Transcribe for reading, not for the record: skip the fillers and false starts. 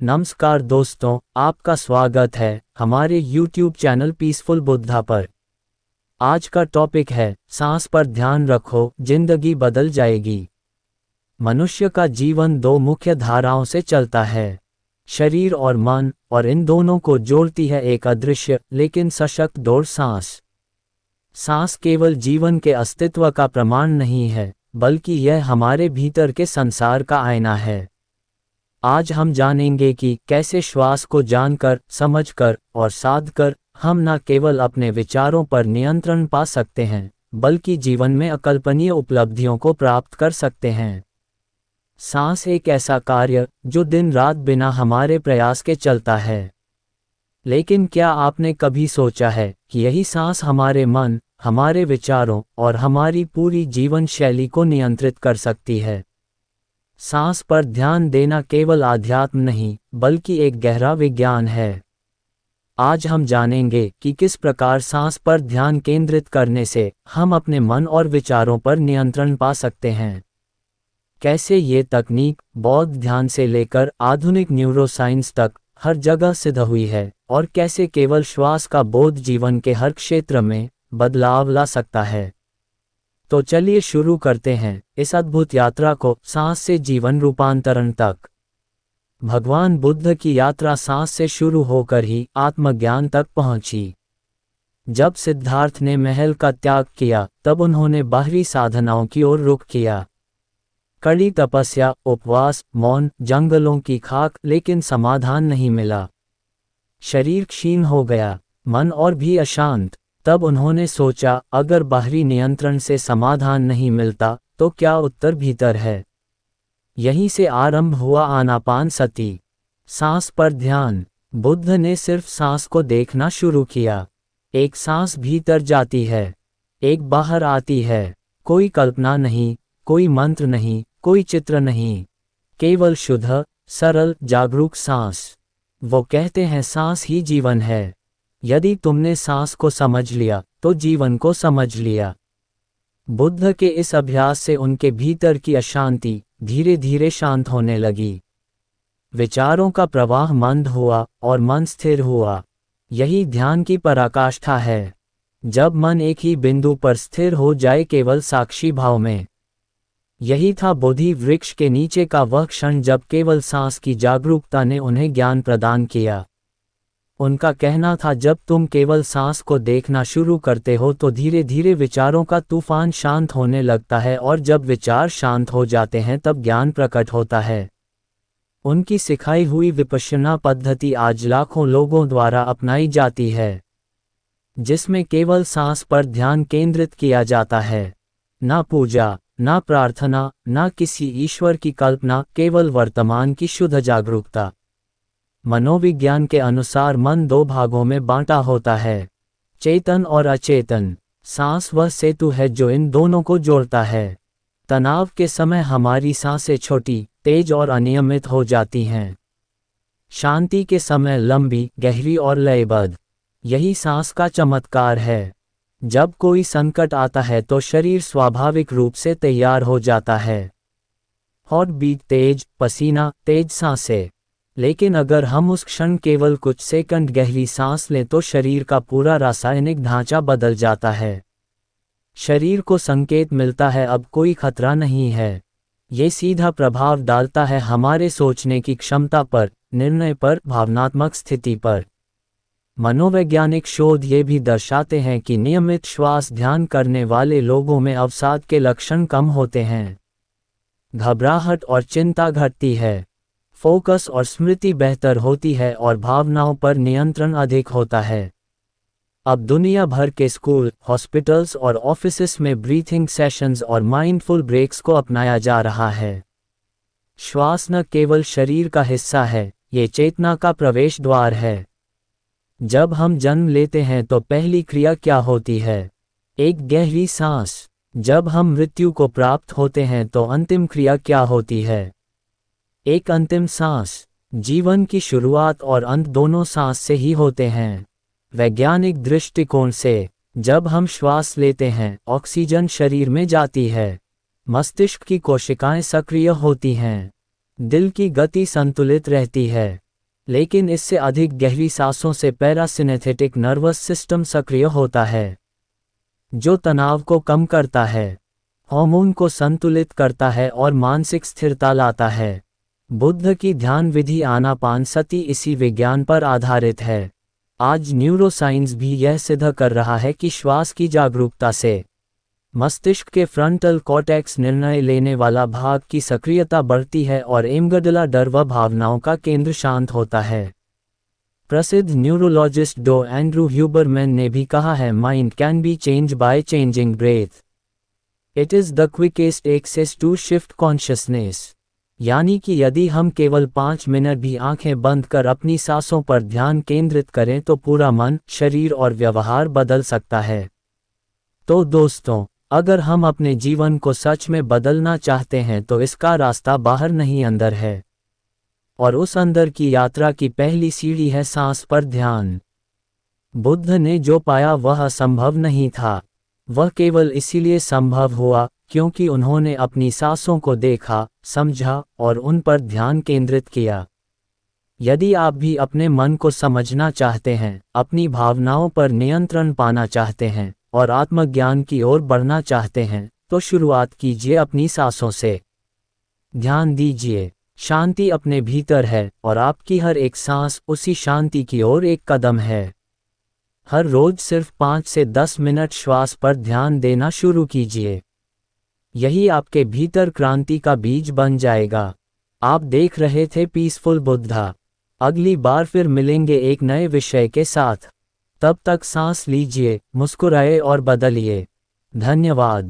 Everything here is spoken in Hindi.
नमस्कार दोस्तों, आपका स्वागत है हमारे YouTube चैनल पीसफुल बुद्धा पर। आज का टॉपिक है सांस पर ध्यान रखो, जिंदगी बदल जाएगी। मनुष्य का जीवन दो मुख्य धाराओं से चलता है, शरीर और मन, और इन दोनों को जोड़ती है एक अदृश्य लेकिन सशक्त डोर सांस। सांस केवल जीवन के अस्तित्व का प्रमाण नहीं है, बल्कि यह हमारे भीतर के संसार का आईना है। आज हम जानेंगे कि कैसे श्वास को जानकर, समझकर और साधकर हम न केवल अपने विचारों पर नियंत्रण पा सकते हैं, बल्कि जीवन में अकल्पनीय उपलब्धियों को प्राप्त कर सकते हैं। सांस एक ऐसा कार्य जो दिन रात बिना हमारे प्रयास के चलता है। लेकिन क्या आपने कभी सोचा है कि यही सांस हमारे मन, हमारे विचारों और हमारी पूरी जीवन शैली को नियंत्रित कर सकती है? सांस पर ध्यान देना केवल आध्यात्म नहीं, बल्कि एक गहरा विज्ञान है। आज हम जानेंगे कि किस प्रकार सांस पर ध्यान केंद्रित करने से हम अपने मन और विचारों पर नियंत्रण पा सकते हैं। कैसे ये तकनीक बौद्ध ध्यान से लेकर आधुनिक न्यूरोसाइंस तक हर जगह सिद्ध हुई है, और कैसे केवल श्वास का बोध जीवन के हर क्षेत्र में बदलाव ला सकता है। तो चलिए शुरू करते हैं इस अद्भुत यात्रा को, सांस से जीवन रूपांतरण तक। भगवान बुद्ध की यात्रा सांस से शुरू होकर ही आत्मज्ञान तक पहुंची। जब सिद्धार्थ ने महल का त्याग किया, तब उन्होंने बाहरी साधनाओं की ओर रुख किया। कड़ी तपस्या, उपवास, मौन, जंगलों की खाक, लेकिन समाधान नहीं मिला। शरीर क्षीण हो गया, मन और भी अशांत। तब उन्होंने सोचा, अगर बाहरी नियंत्रण से समाधान नहीं मिलता, तो क्या उत्तर भीतर है? यहीं से आरंभ हुआ आनापानसति, सांस पर ध्यान। बुद्ध ने सिर्फ सांस को देखना शुरू किया। एक सांस भीतर जाती है, एक बाहर आती है। कोई कल्पना नहीं, कोई मंत्र नहीं, कोई चित्र नहीं, केवल शुद्ध, सरल, जागरूक सांस। वो कहते हैं सांस ही जीवन है। यदि तुमने सांस को समझ लिया, तो जीवन को समझ लिया। बुद्ध के इस अभ्यास से उनके भीतर की अशांति धीरे धीरे शांत होने लगी। विचारों का प्रवाह मंद हुआ और मन स्थिर हुआ। यही ध्यान की पराकाष्ठा है, जब मन एक ही बिंदु पर स्थिर हो जाए, केवल साक्षी भाव में। यही था बोधि वृक्ष के नीचे का वह क्षण जब केवल सांस की जागरूकता ने उन्हें ज्ञान प्रदान किया। उनका कहना था, जब तुम केवल सांस को देखना शुरू करते हो तो धीरे धीरे विचारों का तूफान शांत होने लगता है, और जब विचार शांत हो जाते हैं तब ज्ञान प्रकट होता है। उनकी सिखाई हुई विपश्यना पद्धति आज लाखों लोगों द्वारा अपनाई जाती है, जिसमें केवल सांस पर ध्यान केंद्रित किया जाता है। ना पूजा, ना प्रार्थना, ना किसी ईश्वर की कल्पना, केवल वर्तमान की शुद्ध जागरूकता। मनोविज्ञान के अनुसार मन दो भागों में बांटा होता है, चेतन और अचेतन। सांस वह सेतु है जो इन दोनों को जोड़ता है। तनाव के समय हमारी सांसें छोटी, तेज और अनियमित हो जाती हैं। शांति के समय लंबी, गहरी और लयबद्ध। यही सांस का चमत्कार है। जब कोई संकट आता है तो शरीर स्वाभाविक रूप से तैयार हो जाता है। हार्ट बीट तेज, पसीना तेज, सांसें। लेकिन अगर हम उस क्षण केवल कुछ सेकंड गहरी सांस लें तो शरीर का पूरा रासायनिक ढांचा बदल जाता है। शरीर को संकेत मिलता है अब कोई खतरा नहीं है। ये सीधा प्रभाव डालता है हमारे सोचने की क्षमता पर, निर्णय पर, भावनात्मक स्थिति पर। मनोवैज्ञानिक शोध ये भी दर्शाते हैं कि नियमित श्वास ध्यान करने वाले लोगों में अवसाद के लक्षण कम होते हैं। घबराहट और चिंता घटती है, फोकस और स्मृति बेहतर होती है, और भावनाओं पर नियंत्रण अधिक होता है। अब दुनिया भर के स्कूल, हॉस्पिटल्स और ऑफिसेस में ब्रीथिंग सेशंस और माइंडफुल ब्रेक्स को अपनाया जा रहा है। श्वास न केवल शरीर का हिस्सा है, ये चेतना का प्रवेश द्वार है। जब हम जन्म लेते हैं तो पहली क्रिया क्या होती है? एक गहरी सांस। जब हम मृत्यु को प्राप्त होते हैं तो अंतिम क्रिया क्या होती है? एक अंतिम सांस। जीवन की शुरुआत और अंत दोनों सांस से ही होते हैं। वैज्ञानिक दृष्टिकोण से, जब हम श्वास लेते हैं, ऑक्सीजन शरीर में जाती है, मस्तिष्क की कोशिकाएं सक्रिय होती हैं, दिल की गति संतुलित रहती है, लेकिन इससे अधिक गहरी सांसों से पैरासिनेथेटिक नर्वस सिस्टम सक्रिय होता है, जो तनाव को कम करता है, हार्मोन को संतुलित करता है और मानसिक स्थिरता लाता है। बुद्ध की ध्यान विधि आनापानसति इसी विज्ञान पर आधारित है। आज न्यूरोसाइंस भी यह सिद्ध कर रहा है कि श्वास की जागरूकता से मस्तिष्क के फ्रंटल कॉर्टेक्स निर्णय लेने वाला भाग की सक्रियता बढ़ती है और एम्गडाला डर व भावनाओं का केंद्र शांत होता है। प्रसिद्ध न्यूरोलॉजिस्ट डॉ एंड्रू ह्यूबरमैन ने भी कहा है, mind can be change by changing breath. It is the quickest access to shift consciousness. यानी कि यदि हम केवल 5 मिनट भी आंखें बंद कर अपनी सांसों पर ध्यान केंद्रित करें तो पूरा मन, शरीर और व्यवहार बदल सकता है। तो दोस्तों, अगर हम अपने जीवन को सच में बदलना चाहते हैं तो इसका रास्ता बाहर नहीं अंदर है, और उस अंदर की यात्रा की पहली सीढ़ी है सांस पर ध्यान। बुद्ध ने जो पाया वह असंभव नहीं था, वह केवल इसीलिए संभव हुआ क्योंकि उन्होंने अपनी सांसों को देखा, समझा और उन पर ध्यान केंद्रित किया। यदि आप भी अपने मन को समझना चाहते हैं, अपनी भावनाओं पर नियंत्रण पाना चाहते हैं और आत्मज्ञान की ओर बढ़ना चाहते हैं, तो शुरुआत कीजिए अपनी सांसों से। ध्यान दीजिए, शांति अपने भीतर है और आपकी हर एक सांस उसी शांति की ओर एक कदम है। हर रोज सिर्फ 5 से 10 मिनट श्वास पर ध्यान देना शुरू कीजिए। यही आपके भीतर क्रांति का बीज बन जाएगा। आप देख रहे थे पीसफुल बुद्धा। अगली बार फिर मिलेंगे एक नए विषय के साथ। तब तक सांस लीजिए, मुस्कुराए और बदलिए। धन्यवाद।